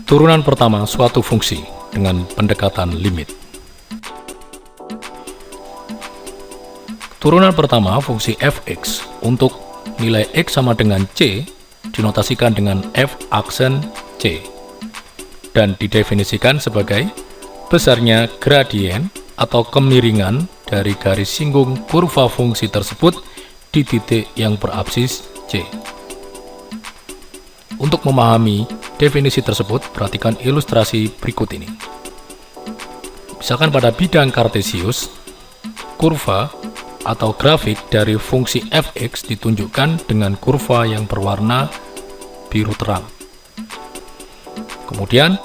Turunan pertama suatu fungsi dengan pendekatan limit. Turunan pertama fungsi f(x) untuk nilai x sama dengan c dinotasikan dengan f aksen c dan didefinisikan sebagai besarnya gradien atau kemiringan dari garis singgung kurva fungsi tersebut di titik yang berabsis c. Untuk memahami definisi tersebut, perhatikan ilustrasi berikut ini. Misalkan pada bidang kartesius, kurva atau grafik dari fungsi f(x) ditunjukkan dengan kurva yang berwarna biru terang. Kemudian,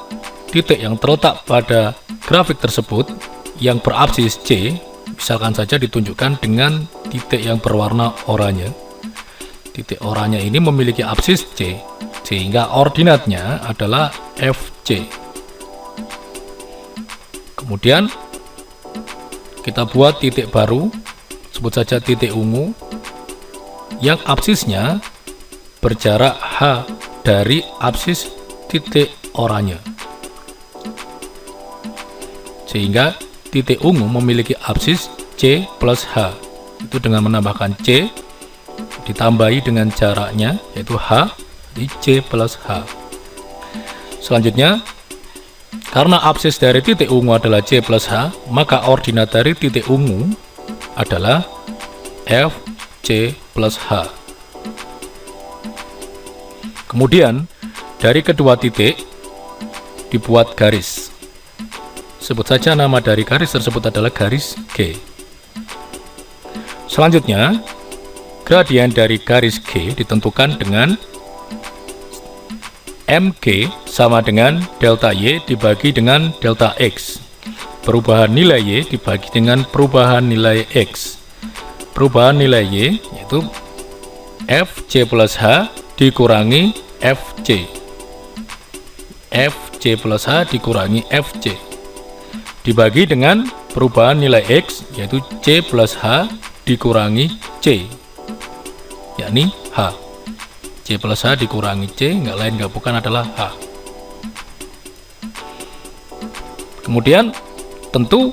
titik yang terletak pada grafik tersebut yang berabsis c, misalkan saja ditunjukkan dengan titik yang berwarna oranye. Titik oranye ini memiliki absis c, sehingga ordinatnya adalah fc. Kemudian kita buat titik baru, sebut saja titik ungu, yang absisnya berjarak h dari absis titik oranye, sehingga titik ungu memiliki absis c plus h. Itu dengan menambahkan c ditambahi dengan jaraknya, yaitu h, di c plus h. Selanjutnya, karena absis dari titik ungu adalah c plus h, maka ordinat dari titik ungu adalah f c plus h. Kemudian, dari kedua titik dibuat garis. Sebut saja nama dari garis tersebut adalah garis G. Selanjutnya, gradien dari garis G ditentukan dengan mg sama dengan delta y dibagi dengan delta x. Perubahan nilai y dibagi dengan perubahan nilai x. Perubahan nilai y yaitu fc plus h dikurangi fc. fc plus h dikurangi fc. Dibagi dengan perubahan nilai x yaitu c plus h dikurangi c, yakni h. C plus h dikurangi c, nggak lain nggak bukan adalah h. Kemudian tentu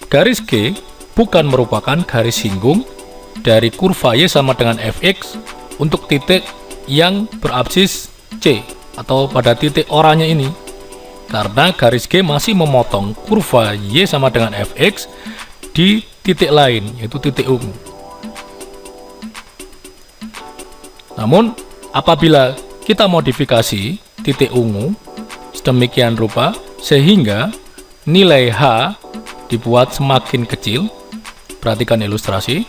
garis G bukan merupakan garis singgung dari kurva y sama dengan fx untuk titik yang berabsis c atau pada titik oranye ini, karena garis G masih memotong kurva y sama dengan fx di titik lain, yaitu titik ungu. Namun, apabila kita modifikasi titik ungu sedemikian rupa sehingga nilai h dibuat semakin kecil, perhatikan ilustrasi.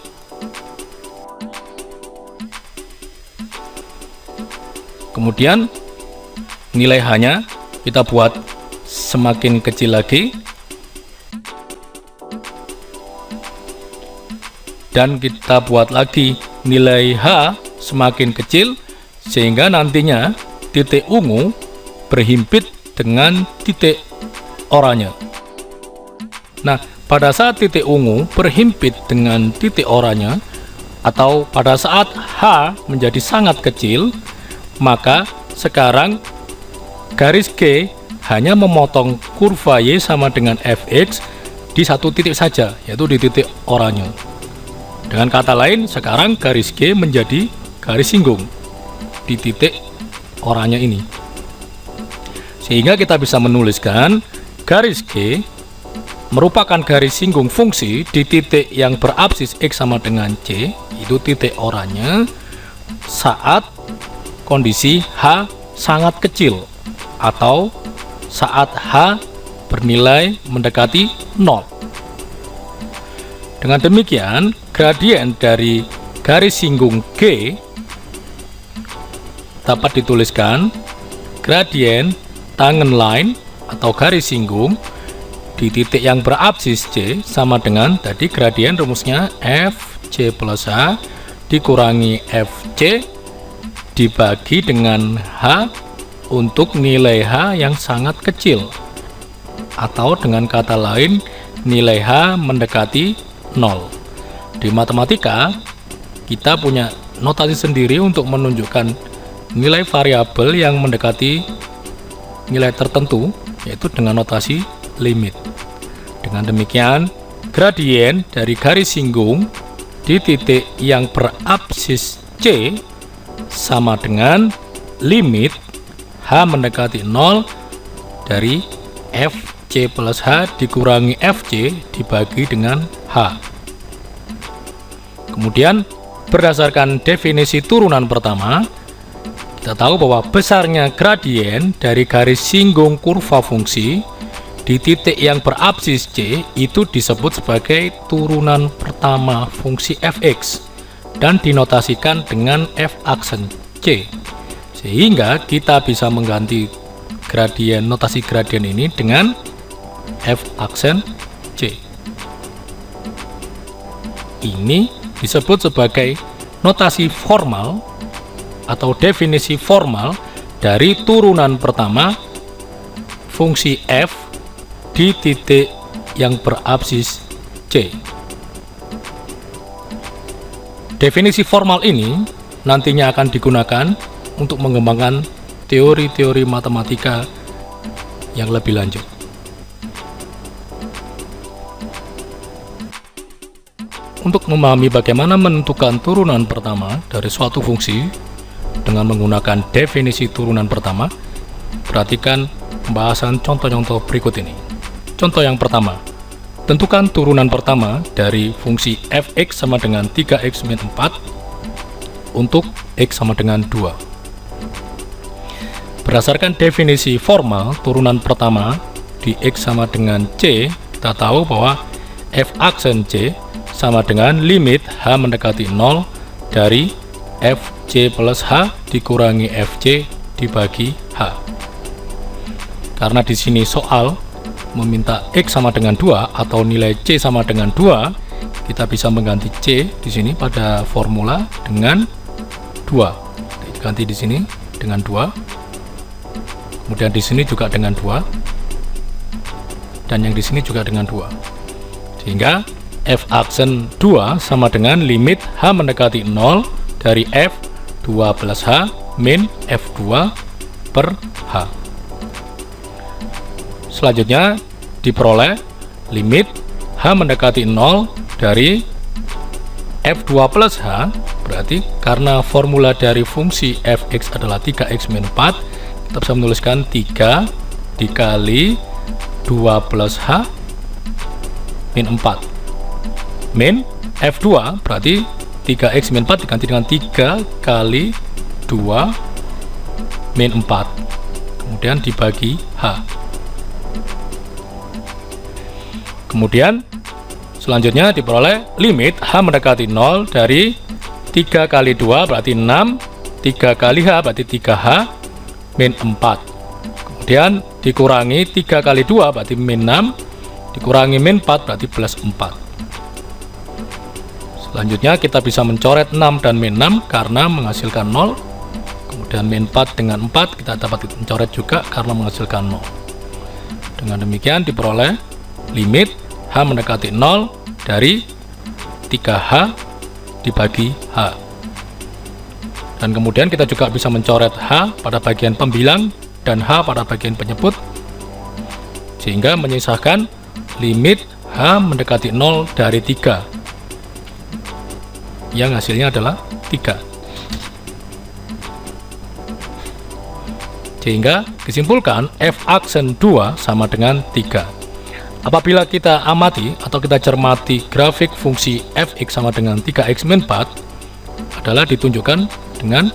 Kemudian, nilai h-nya kita buat semakin kecil lagi, dan kita buat lagi nilai h semakin kecil sehingga nantinya titik ungu berhimpit dengan titik oranye. Nah, pada saat titik ungu berhimpit dengan titik oranye atau pada saat h menjadi sangat kecil, maka sekarang garis G hanya memotong kurva y sama dengan fx di satu titik saja, yaitu di titik oranye. Dengan kata lain, sekarang garis G menjadi garis singgung di titik oranye ini. Sehingga kita bisa menuliskan garis G merupakan garis singgung fungsi di titik yang berabsis x sama dengan c, itu titik oranye, saat kondisi h sangat kecil atau saat h bernilai mendekati 0. Dengan demikian, gradien dari garis singgung G dapat dituliskan gradien tangent line atau garis singgung di titik yang berabsis C sama dengan tadi gradien rumusnya fc plus h dikurangi fc dibagi dengan h untuk nilai h yang sangat kecil, atau dengan kata lain nilai h mendekati 0. Di matematika kita punya notasi sendiri untuk menunjukkan nilai variabel yang mendekati nilai tertentu, yaitu dengan notasi limit. Dengan demikian, gradien dari garis singgung di titik yang berabsis C sama dengan limit H mendekati 0 dari Fc plus H dikurangi Fc dibagi dengan H. Kemudian berdasarkan definisi turunan pertama, kita tahu bahwa besarnya gradien dari garis singgung kurva fungsi di titik yang berabsis C itu disebut sebagai turunan pertama fungsi fx dan dinotasikan dengan f aksen C, sehingga kita bisa mengganti notasi gradien ini dengan f aksen C. Ini disebut sebagai notasi formal atau definisi formal dari turunan pertama fungsi f di titik yang berabsis C. Definisi formal ini nantinya akan digunakan untuk mengembangkan teori-teori matematika yang lebih lanjut. Untuk memahami bagaimana menentukan turunan pertama dari suatu fungsi dengan menggunakan definisi turunan pertama, perhatikan pembahasan contoh-contoh berikut ini. Contoh yang pertama, tentukan turunan pertama dari fungsi fx sama dengan 3x min 4 untuk x sama dengan 2. Berdasarkan definisi formal turunan pertama di x sama dengan c, kita tahu bahwa f aksen c sama dengan limit H mendekati 0 dari Fc plus H dikurangi Fc dibagi H. Karena di sini soal meminta X sama dengan 2 atau nilai C sama dengan 2, kita bisa mengganti C di sini pada formula dengan 2. Ganti di sini dengan 2. Kemudian di sini juga dengan 2. Dan yang di sini juga dengan 2. Sehingga f aksen 2 sama dengan limit H mendekati 0 dari F2 plus H min F2 per H. Selanjutnya diperoleh limit H mendekati 0 dari F2 plus H, berarti karena formula dari fungsi fx adalah 3x min 4, kita bisa menuliskan 3 dikali 2 plus H min 4 min F2, berarti 3x min 4 diganti dengan 3 kali 2 min 4, kemudian dibagi H. Kemudian selanjutnya diperoleh limit H mendekati 0 dari 3 kali 2 berarti 6, 3 kali H berarti 3H min 4, kemudian dikurangi 3 kali 2 berarti min 6, dikurangi min 4 berarti plus 4. Selanjutnya kita bisa mencoret 6 dan min 6 karena menghasilkan 0. Kemudian min 4 dengan 4 kita dapat mencoret juga karena menghasilkan 0. Dengan demikian diperoleh limit H mendekati 0 dari 3H dibagi H. Dan kemudian kita juga bisa mencoret H pada bagian pembilang dan H pada bagian penyebut, sehingga menyisakan limit H mendekati 0 dari 3, yang hasilnya adalah 3. Sehingga disimpulkan f aksen 2 sama dengan 3. Apabila kita amati atau kita cermati grafik fungsi fx sama dengan 3x min 4 adalah ditunjukkan dengan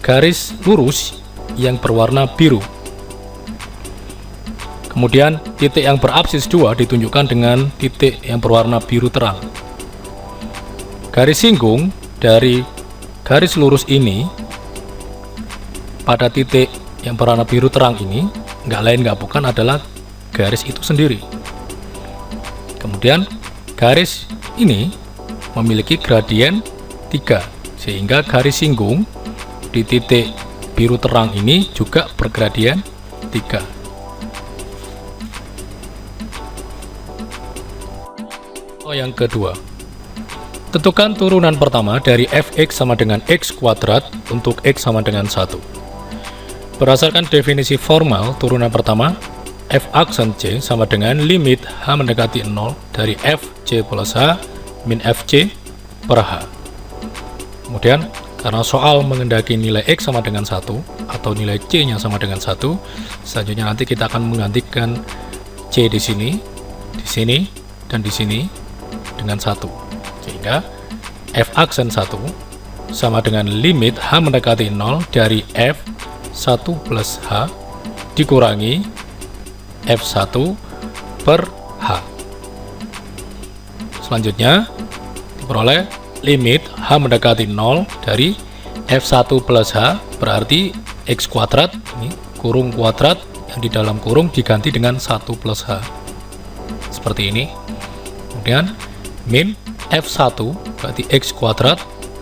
garis lurus yang berwarna biru. Kemudian titik yang berabsis 2 ditunjukkan dengan titik yang berwarna biru terang. Garis singgung dari garis lurus ini pada titik yang berwarna biru terang ini nggak lain nggak bukan adalah garis itu sendiri. Kemudian garis ini memiliki gradien 3, sehingga garis singgung di titik biru terang ini juga bergradien 3. Yang kedua, tentukan turunan pertama dari fx sama dengan x kuadrat untuk x sama dengan 1. Berdasarkan definisi formal turunan pertama, f aksen C sama dengan limit H mendekati 0 dari fc plus H min fc per H. Kemudian, karena soal mengendaki nilai X sama dengan 1 atau nilai C-nya sama dengan 1, selanjutnya nanti kita akan menggantikan C di sini, dan di sini dengan 1. Sehingga f aksen 1 sama dengan limit H mendekati 0 dari f1 plus H dikurangi f1 per H. Selanjutnya diperoleh limit H mendekati 0 dari f1 plus H, berarti X kuadrat, ini kurung kuadrat yang di dalam kurung diganti dengan 1 plus H. Seperti ini. Kemudian min f1 berarti X kuadrat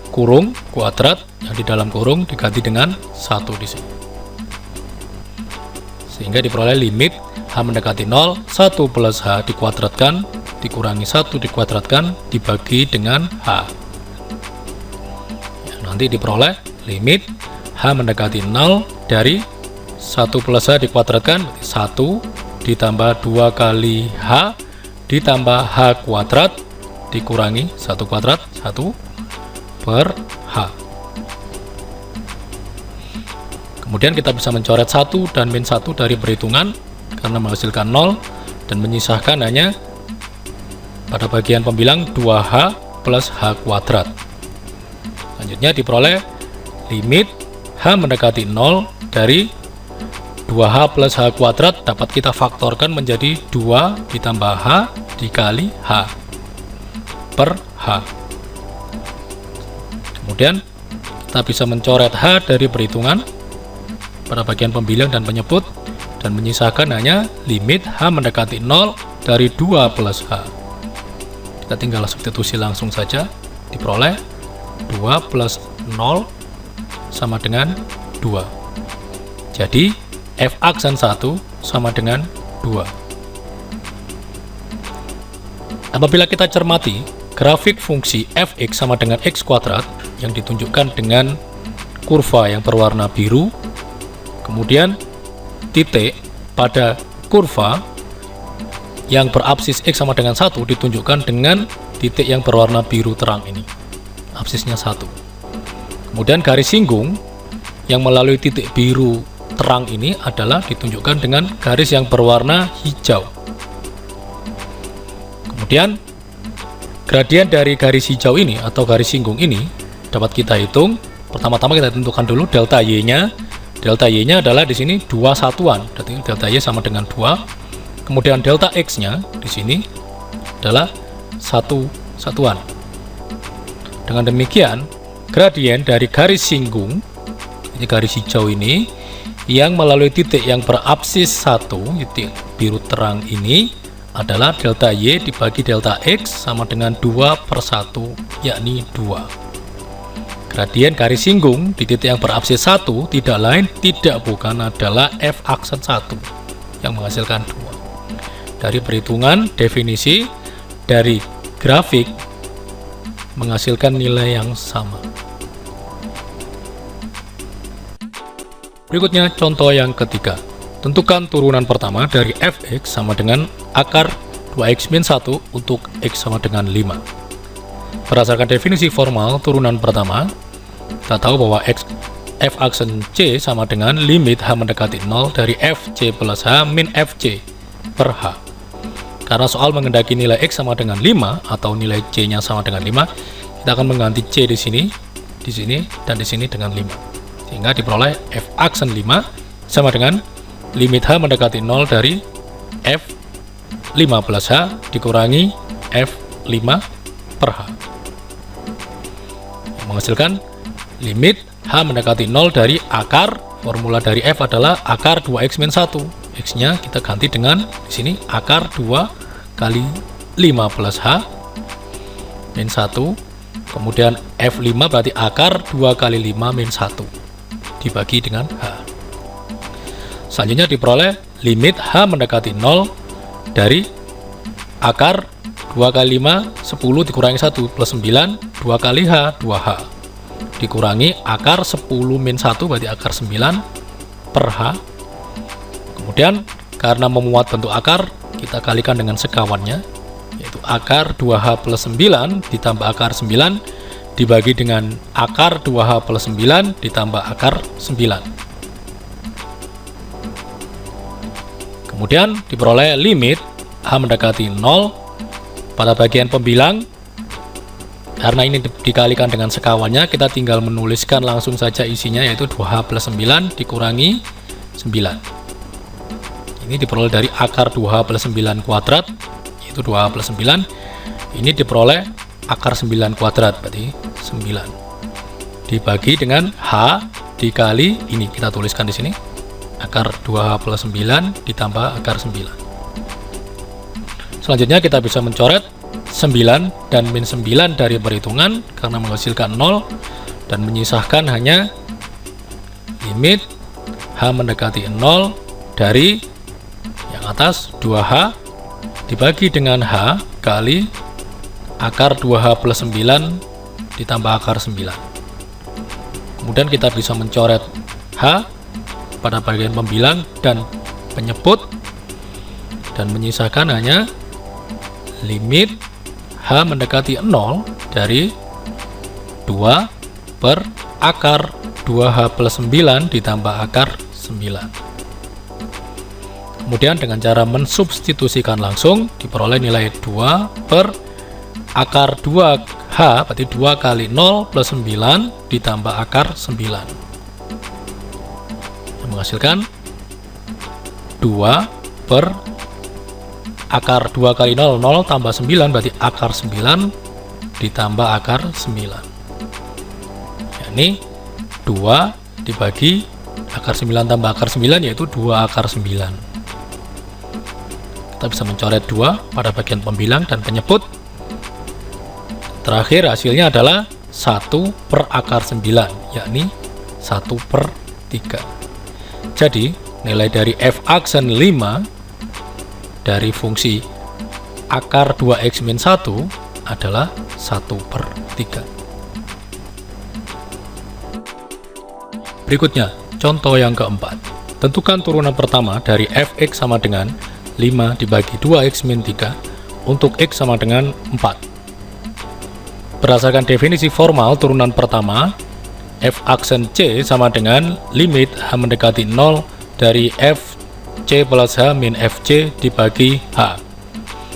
kurung kuadrat yang di dalam kurung diganti dengan 1 di sini. Sehingga diperoleh limit H mendekati 0, 1 plus H dikuadratkan, dikurangi 1 dikuadratkan, dibagi dengan H. Ya, nanti diperoleh limit H mendekati 0 dari 1 plus H dikuadratkan, 1 ditambah 2 kali H ditambah H kuadrat dikurangi 1 kuadrat, 1 per H. Kemudian kita bisa mencoret 1 dan min 1 dari perhitungan karena menghasilkan 0 dan menyisahkan hanya pada bagian pembilang 2H plus H kuadrat. Selanjutnya diperoleh limit H mendekati 0 dari 2H plus H kuadrat dapat kita faktorkan menjadi 2 ditambah H dikali H per H. Kemudian kita bisa mencoret H dari perhitungan pada bagian pembilang dan penyebut dan menyisakan hanya limit H mendekati 0 dari 2 plus H. Kita tinggal substitusi langsung saja, diperoleh 2 plus 0 sama dengan 2. Jadi f aksen 1 sama dengan 2. Apabila kita cermati grafik fungsi fx sama dengan x kuadrat yang ditunjukkan dengan kurva yang berwarna biru, kemudian titik pada kurva yang berabsis x sama dengan 1 ditunjukkan dengan titik yang berwarna biru terang ini, absisnya 1. Kemudian garis singgung yang melalui titik biru terang ini adalah ditunjukkan dengan garis yang berwarna hijau. Kemudian gradien dari garis hijau ini atau garis singgung ini dapat kita hitung. Pertama-tama kita tentukan dulu delta y-nya. Delta y-nya adalah di sini 2 satuan, berarti delta y sama dengan 2. Kemudian delta x-nya di sini adalah 1 satuan. Dengan demikian, gradien dari garis singgung, ini garis hijau ini, yang melalui titik yang berabsis 1, titik biru terang ini, adalah delta y dibagi delta x sama dengan 2/1, yakni 2. Gradien garis singgung di titik yang berabsis 1 tidak lain tidak bukan adalah f aksen 1 yang menghasilkan 2. Dari perhitungan definisi dari grafik menghasilkan nilai yang sama. Berikutnya contoh yang ketiga. Tentukan turunan pertama dari fx sama dengan akar 2x min 1 untuk x sama dengan 5. Berdasarkan definisi formal turunan pertama, kita tahu bahwa f aksen C sama dengan limit H mendekati 0 dari fc plus H min fc per H. Karena soal mengendaki nilai X sama dengan 5 atau nilai C-nya sama dengan 5, kita akan mengganti C di sini, dan di sini dengan 5. Sehingga diperoleh f aksen 5 sama dengan limit H mendekati 0 dari f5 plus H dikurangi f5 per H. Yang menghasilkan limit H mendekati 0 dari akar, formula dari f adalah akar 2x min 1. X-nya kita ganti dengan di sini akar 2 kali 5 plus H min 1. Kemudian f5 berarti akar 2 kali 5 min 1 dibagi dengan H. Selanjutnya diperoleh limit H mendekati 0 dari akar 2 kali 5, 10 dikurangi 1 plus 9, 2 kali H, 2H dikurangi akar 10 min 1 berarti akar 9 per H. Kemudian karena memuat bentuk akar, kita kalikan dengan sekawannya, yaitu akar 2H plus 9 ditambah akar 9 dibagi dengan akar 2H plus 9 ditambah akar 9. Kemudian diperoleh limit H mendekati 0 pada bagian pembilang. Karena ini dikalikan dengan sekawannya, kita tinggal menuliskan langsung saja isinya, yaitu 2H plus 9 dikurangi 9. Ini diperoleh dari akar 2H plus 9 kuadrat, yaitu 2H plus 9. Ini diperoleh akar 9 kuadrat, berarti 9. Dibagi dengan H dikali, ini kita tuliskan di sini, akar 2H plus 9 ditambah akar 9. Selanjutnya kita bisa mencoret 9 dan min 9 dari perhitungan karena menghasilkan 0, dan menyisahkan hanya limit H mendekati 0 dari yang atas 2H dibagi dengan H kali akar 2H plus 9 ditambah akar 9. Kemudian kita bisa mencoret H pada bagian pembilang dan penyebut, dan menyisakan hanya limit H mendekati 0 dari 2 per akar 2H plus 9 ditambah akar 9. Kemudian dengan cara mensubstitusikan langsung, diperoleh nilai 2 per akar 2H, berarti 2 kali 0 plus 9 ditambah akar 9. Yang menghasilkan 2 per akar 2 kali 0, 0 tambah 9 berarti akar 9 ditambah akar 9. Ini 2 dibagi akar 9 tambah akar 9, yaitu 2 akar 9. Kita bisa mencoret 2 pada bagian pembilang dan penyebut. Terakhir hasilnya adalah 1 per akar 9, yakni 1 per 3. Jadi nilai dari f aksen 5 dari fungsi akar 2x min 1 adalah 1 per 3. Berikutnya, contoh yang keempat. Tentukan turunan pertama dari fx sama dengan 5 dibagi 2x min 3 untuk x sama dengan 4. Berdasarkan definisi formal turunan pertama, f aksen c sama dengan limit H mendekati 0 dari f C plus H min FC dibagi H.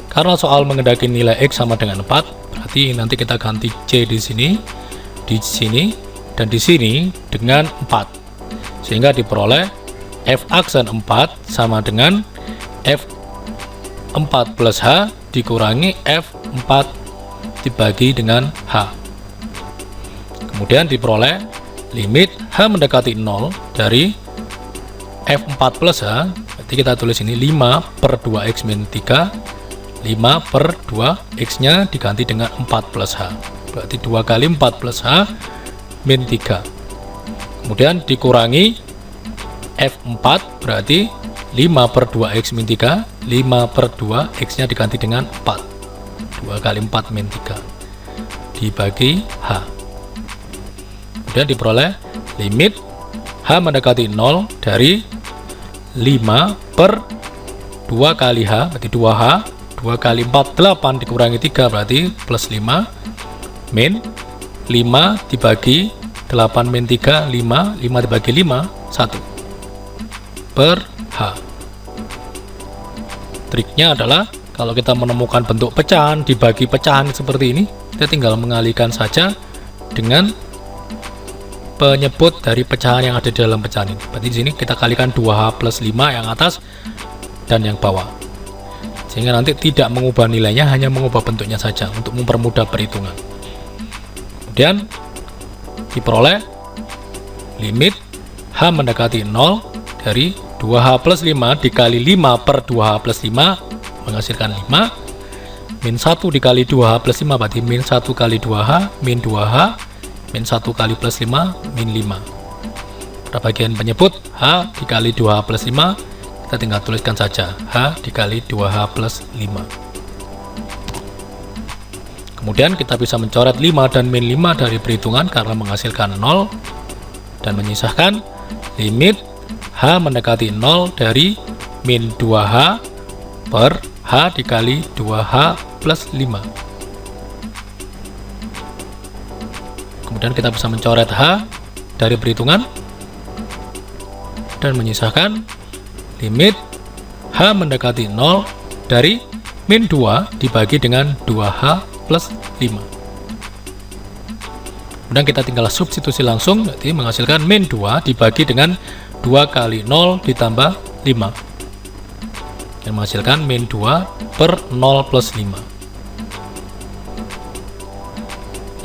Karena soal mengendaki nilai X sama dengan 4, berarti nanti kita ganti C di sini, dan di sini dengan 4. Sehingga diperoleh F aksen 4 sama dengan F4 plus H dikurangi F4 dibagi dengan H. Kemudian diperoleh limit H mendekati 0 dari F4 plus H. Berarti kita tulis ini 5 per 2x min 3, 5 per 2x nya diganti dengan 4 plus H, berarti 2 kali 4 plus H min 3. Kemudian dikurangi F4, berarti 5 per 2x min 3, 5 per 2x nya diganti dengan 4, 2 kali 4 min 3 dibagi H. Kemudian diperoleh limit H mendekati 0 dari 5 per 2 kali H, berarti 2H, 2 kali 4, 8 dikurangi 3 berarti plus 5, min 5 dibagi 8 min 3, 5 dibagi 5, 1 per H. Triknya adalah kalau kita menemukan bentuk pecahan dibagi pecahan seperti ini, kita tinggal mengalihkan saja dengan penyebut dari pecahan yang ada di dalam pecahan ini. Berarti di sini kita kalikan 2H plus 5 yang atas dan yang bawah. Sehingga nanti tidak mengubah nilainya, hanya mengubah bentuknya saja untuk mempermudah perhitungan. Kemudian diperoleh limit H mendekati 0 dari 2H plus 5 dikali 5 per 2H plus 5 menghasilkan 5, min 1 dikali 2H plus 5 berarti min 1 kali 2H min 2H, min 1 kali plus 5, min 5. Pada bagian penyebut, H dikali 2H plus 5, kita tinggal tuliskan saja, H dikali 2H plus 5. Kemudian kita bisa mencoret 5 dan min 5 dari perhitungan karena menghasilkan 0, dan menyisahkan limit H H mendekati 0 dari min 2H per H dikali 2H plus 5. Kemudian kita bisa mencoret H dari perhitungan dan menyisakan limit H mendekati 0 dari min 2 dibagi dengan 2H plus 5. Kemudian kita tinggal substitusi langsung, berarti menghasilkan min 2 dibagi dengan 2 kali 0 ditambah 5. Dan menghasilkan min 2 per 0 plus 5.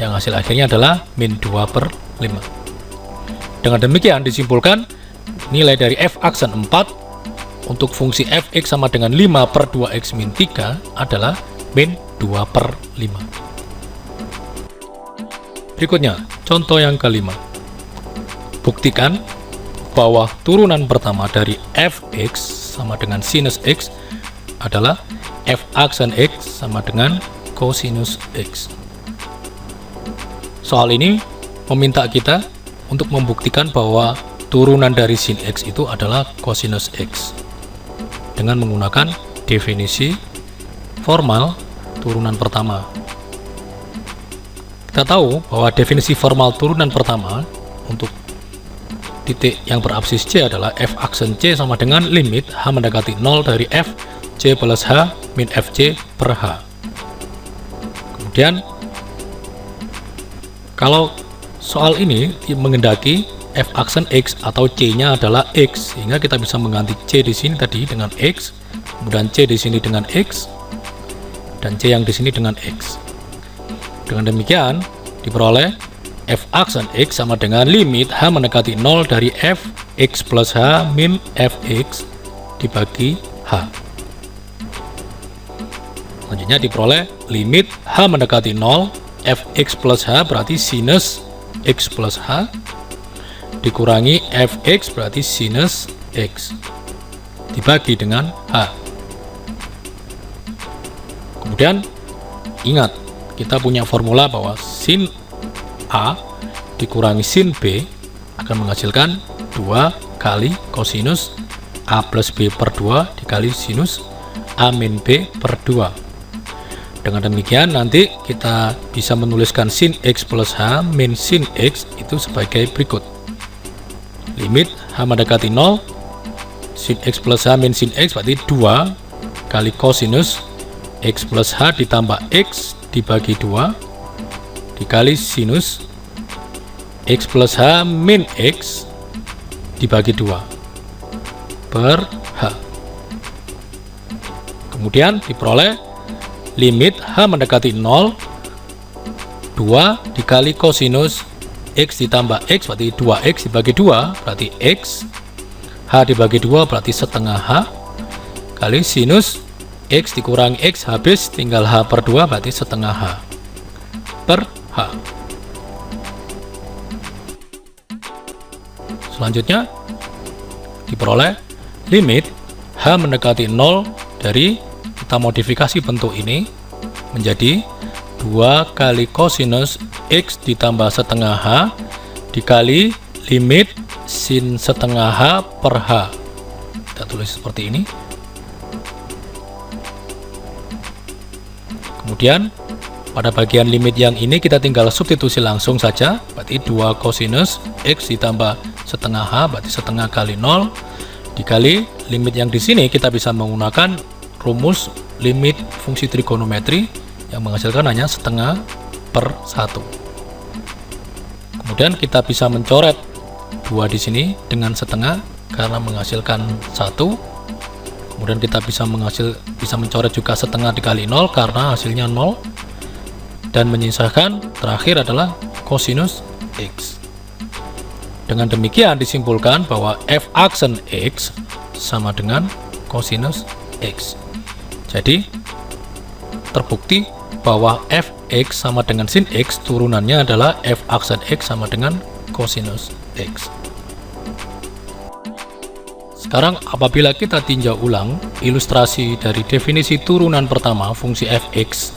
Yang hasil akhirnya adalah min 2 per 5. Dengan demikian disimpulkan nilai dari f aksen 4 untuk fungsi fx sama dengan 5 per 2x min 3 adalah min 2 per 5. Berikutnya, contoh yang kelima. Buktikan bahwa turunan pertama dari fx sama dengan sinus x adalah f aksen x sama dengan kosinus x. Soal ini meminta kita untuk membuktikan bahwa turunan dari sin x itu adalah kosinus x dengan menggunakan definisi formal turunan pertama. Kita tahu bahwa definisi formal turunan pertama untuk titik yang berabsis C adalah f aksen C sama dengan limit H mendekati 0 dari f C plus H min fc per H. Kemudian kalau soal ini mengendaki f aksen x atau c-nya adalah x, sehingga kita bisa mengganti c di sini tadi dengan x, kemudian c di sini dengan x, dan c yang di sini dengan x. Dengan demikian diperoleh f aksen x sama dengan limit H mendekati 0 dari f x plus H min fx dibagi H. Selanjutnya diperoleh limit H mendekati 0 fx plus H berarti sinus x plus H dikurangi fx berarti sinus x dibagi dengan H. Kemudian ingat, kita punya formula bahwa sin A dikurangi sin B akan menghasilkan 2 kali kosinus A plus B per 2 dikali sinus A min B per 2. Dengan demikian nanti kita bisa menuliskan sin x plus H min sin x itu sebagai berikut. Limit H mendekati 0 sin x plus H min sin x berarti 2 kali kosinus x plus H ditambah x dibagi 2 dikali sinus x plus H min x dibagi 2 per H. Kemudian diperoleh limit H mendekati 0 2 dikali kosinus x ditambah x berarti 2x dibagi 2 berarti x, H dibagi 2 berarti setengah H, kali sinus x dikurangi x habis tinggal H per 2 berarti setengah H per H. Selanjutnya diperoleh limit H mendekati 0 dari, kita modifikasi bentuk ini menjadi 2 kali kosinus x ditambah setengah H dikali limit sin setengah H per H. Kita tulis seperti ini. Kemudian pada bagian limit yang ini kita tinggal substitusi langsung saja, berarti 2 kosinus x ditambah setengah H berarti setengah kali 0 dikali limit yang di sini kita bisa menggunakan rumus limit fungsi trigonometri yang menghasilkan hanya setengah per 1. Kemudian kita bisa mencoret 2 di sini dengan setengah karena menghasilkan 1. Kemudian kita bisa mencoret juga setengah dikali 0 karena hasilnya 0. Dan menyisakan terakhir adalah kosinus x. Dengan demikian disimpulkan bahwa f aksen x sama dengan kosinus x. Jadi terbukti bahwa fx sama dengan sin x turunannya adalah f aksen x sama dengan kosinus x. Sekarang apabila kita tinjau ulang ilustrasi dari definisi turunan pertama fungsi fx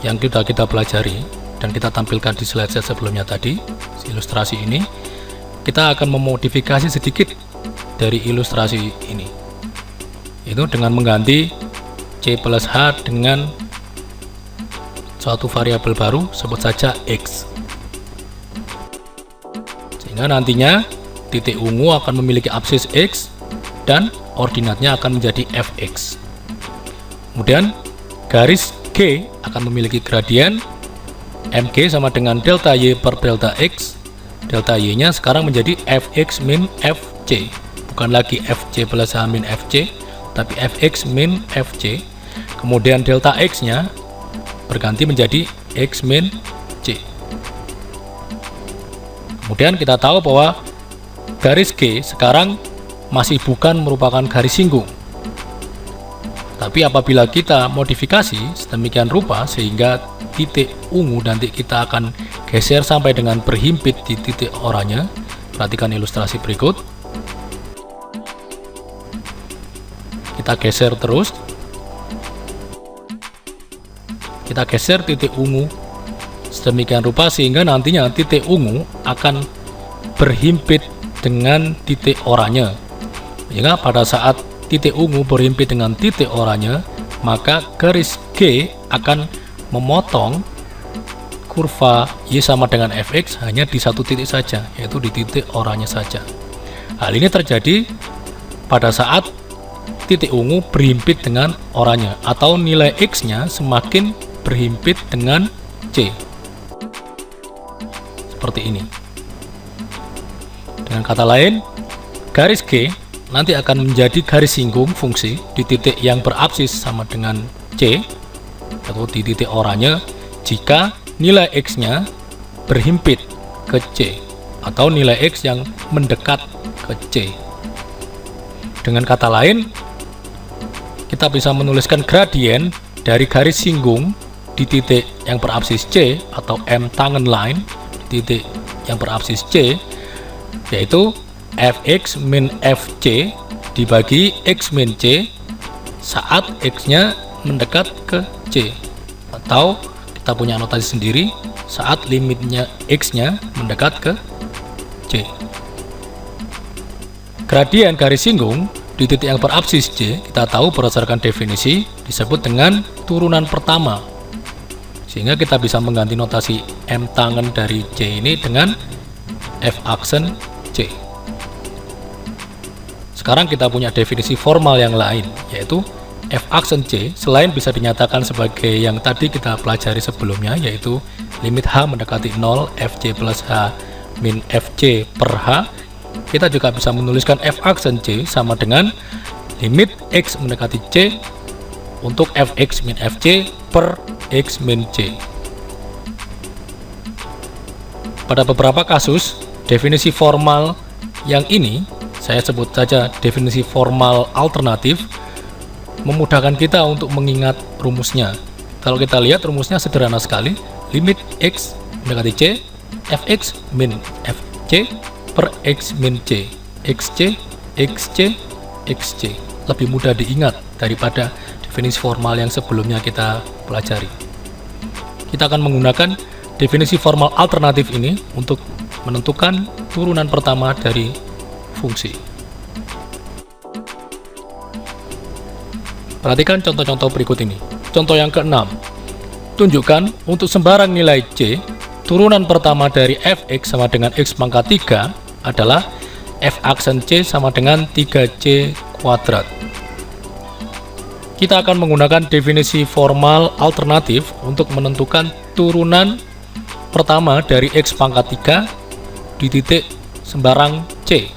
yang kita pelajari dan kita tampilkan di slide sebelumnya tadi, ilustrasi ini kita akan memodifikasi sedikit dari ilustrasi ini, itu dengan mengganti C plus H dengan suatu variabel baru, sebut saja X, sehingga nantinya titik ungu akan memiliki absis X dan ordinatnya akan menjadi Fx. Kemudian garis G akan memiliki gradien Mg sama dengan delta Y per delta X. Delta Y nya sekarang menjadi Fx min Fc, bukan lagi Fc plus H min Fc, tapi Fx min Fc. Kemudian delta X nya berganti menjadi X min C. Kemudian kita tahu bahwa garis G sekarang masih bukan merupakan garis singgung, tapi apabila kita modifikasi sedemikian rupa sehingga titik ungu nanti kita akan geser sampai dengan berhimpit di titik oranye, perhatikan ilustrasi berikut. Kita geser terus, kita geser titik ungu sedemikian rupa sehingga nantinya titik ungu akan berhimpit dengan titik oranye. Sehingga pada saat titik ungu berhimpit dengan titik oranye, maka garis G akan memotong kurva Y sama dengan Fx hanya di satu titik saja, yaitu di titik oranye saja. Hal ini terjadi pada saat titik ungu berhimpit dengan oranye, atau nilai X nya semakin berhimpit dengan C, seperti ini. Dengan kata lain, garis G nanti akan menjadi garis singgung fungsi di titik yang berabsis sama dengan C, atau di titik oranye, jika nilai X nya berhimpit ke C, atau nilai X yang mendekat ke C. Dengan kata lain, kita bisa menuliskan gradien dari garis singgung di titik yang berabsis C atau M tangen line di titik yang berabsis C, yaitu Fx min Fc dibagi X min C saat X nya mendekat ke C, atau kita punya notasi sendiri saat limitnya X nya mendekat ke C. Gradien garis singgung di titik yang berabsis C kita tahu berdasarkan definisi disebut dengan turunan pertama, sehingga kita bisa mengganti notasi M tangen dari C ini dengan F aksen C. Sekarang kita punya definisi formal yang lain, yaitu F aksen C selain bisa dinyatakan sebagai yang tadi kita pelajari sebelumnya, yaitu limit H mendekati 0 Fc plus H min Fc per H, kita juga bisa menuliskan F aksen C sama dengan limit X mendekati C untuk Fx min Fc per X min C. Pada beberapa kasus, definisi formal yang ini saya sebut saja definisi formal alternatif, memudahkan kita untuk mengingat rumusnya. Kalau kita lihat rumusnya sederhana sekali, limit X mendekati C, Fx min Fc per X min C, Xc, Xc, Xc. Lebih mudah diingat daripada definisi formal yang sebelumnya kita pelajari. Kita akan menggunakan definisi formal alternatif ini untuk menentukan turunan pertama dari fungsi. Perhatikan contoh-contoh berikut ini. Contoh yang ke-6. Tunjukkan untuk sembarang nilai C, turunan pertama dari Fx sama dengan X pangkat 3 adalah F aksen C sama dengan 3C kuadrat. Kita akan menggunakan definisi formal alternatif untuk menentukan turunan pertama dari X pangkat 3 di titik sembarang C.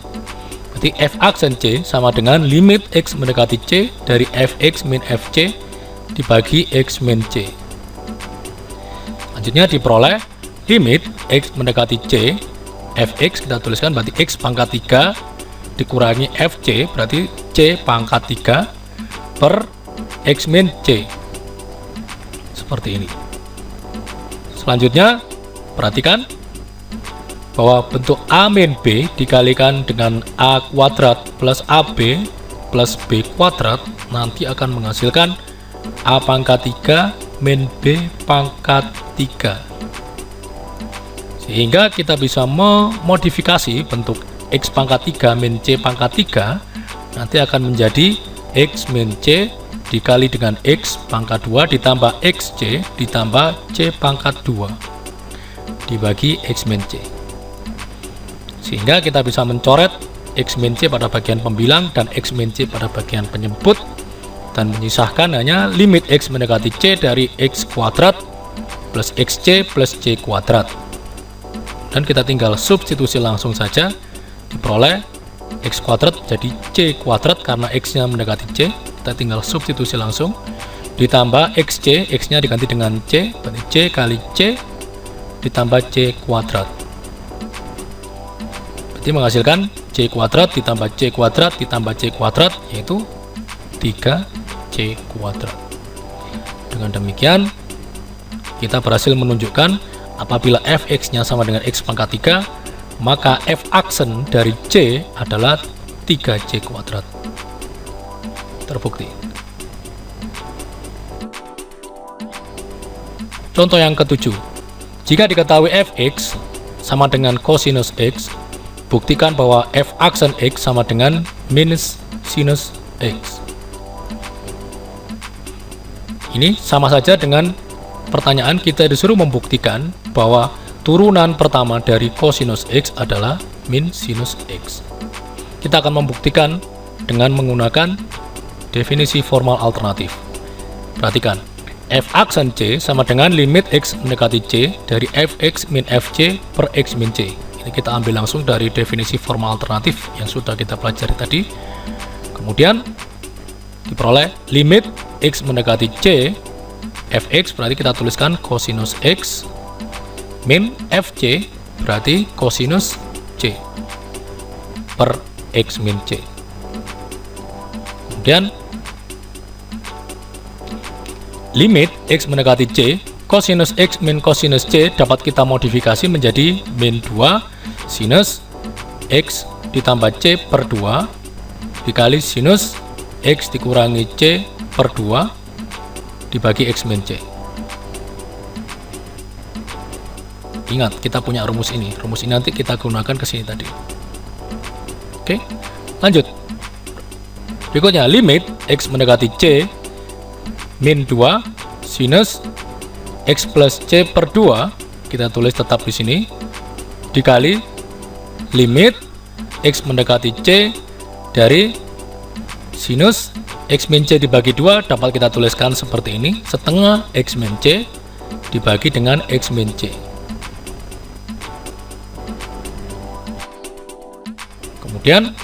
Berarti F aksen C sama dengan limit X mendekati C dari Fx min Fc dibagi X min C. Selanjutnya diperoleh limit X mendekati C, Fx kita tuliskan berarti X pangkat 3 dikurangi Fc berarti C pangkat 3 per X min C. Seperti ini. Selanjutnya perhatikan bahwa bentuk A min B dikalikan dengan A kuadrat plus AB plus B kuadrat nanti akan menghasilkan A pangkat 3 min B pangkat 3. Sehingga kita bisa memodifikasi bentuk X pangkat 3 min C pangkat 3 nanti akan menjadi X min C dikali dengan X pangkat 2 ditambah XC ditambah C pangkat 2 dibagi X min C. Sehingga kita bisa mencoret X min C pada bagian pembilang dan X min C pada bagian penyebut, dan menyisahkan hanya limit X mendekati C dari X kuadrat plus XC plus C kuadrat. Dan kita tinggal substitusi langsung saja, diperoleh X kuadrat jadi C kuadrat karena X nya mendekati C. Kita tinggal substitusi langsung, ditambah XC, X nya diganti dengan C, berarti C kali C ditambah C kuadrat, berarti menghasilkan C kuadrat ditambah C kuadrat ditambah C kuadrat, yaitu 3C kuadrat. Dengan demikian kita berhasil menunjukkan apabila fx nya sama dengan x pangkat 3, maka f aksen dari C adalah 3C kuadrat. Terbukti. Contoh yang ketujuh, jika diketahui fx sama dengan kosinus x, buktikan bahwa f aksen x sama dengan minus sinus x. Ini sama saja dengan pertanyaan kita disuruh membuktikan bahwa turunan pertama dari kosinus x adalah min sinus x. Kita akan membuktikan dengan menggunakan definisi formal alternatif. Perhatikan, f aksen C sama dengan limit x mendekati C dari fx min fc per x min c. Ini kita ambil langsung dari definisi formal alternatif yang sudah kita pelajari tadi. Kemudian diperoleh limit x mendekati C fx, berarti kita tuliskan kosinus x min fc, berarti kosinus c per x min c. Kemudian limit x mendekati C, kosinus x min kosinus c dapat kita modifikasi menjadi min 2 sinus x ditambah c per 2 dikali sinus x dikurangi c per 2 dibagi x min c. Ingat, kita punya rumus ini. Rumus ini nanti kita gunakan ke sini tadi. Oke, lanjut. Berikutnya, limit x mendekati c min 2 sinus x plus c per 2, kita tulis tetap di sini, dikali limit x mendekati c dari sinus x min c dibagi 2, dapat kita tuliskan seperti ini, setengah x min c dibagi dengan x min c. Kemudian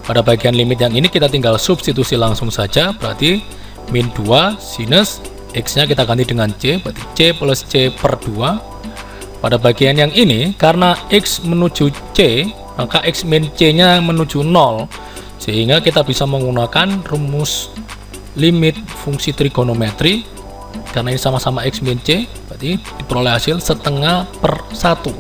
pada bagian limit yang ini kita tinggal substitusi langsung saja, berarti min 2 sinus x nya kita ganti dengan c, berarti c plus c per 2. Pada bagian yang ini, karena x menuju c, maka x min c nya menuju 0, sehingga kita bisa menggunakan rumus limit fungsi trigonometri. Karena ini sama-sama x min c, berarti diperoleh hasil setengah per 1.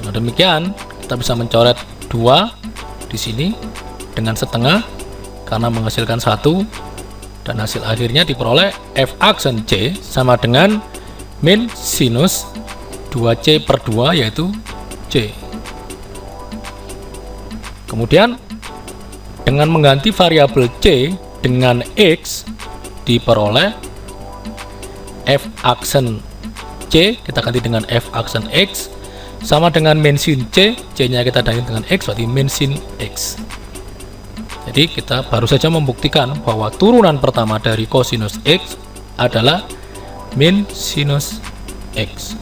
Dengan demikian kita bisa mencoret 2 di sini dengan setengah karena menghasilkan 1, dan hasil akhirnya diperoleh f aksen c sama dengan min sinus 2c per 2, yaitu c. Kemudian dengan mengganti variabel c dengan x, diperoleh f aksen c kita ganti dengan f aksen x sama dengan min sin c, c nya kita ganti dengan x, berarti min sin x. Jadi kita baru saja membuktikan bahwa turunan pertama dari kosinus x adalah min sinus x.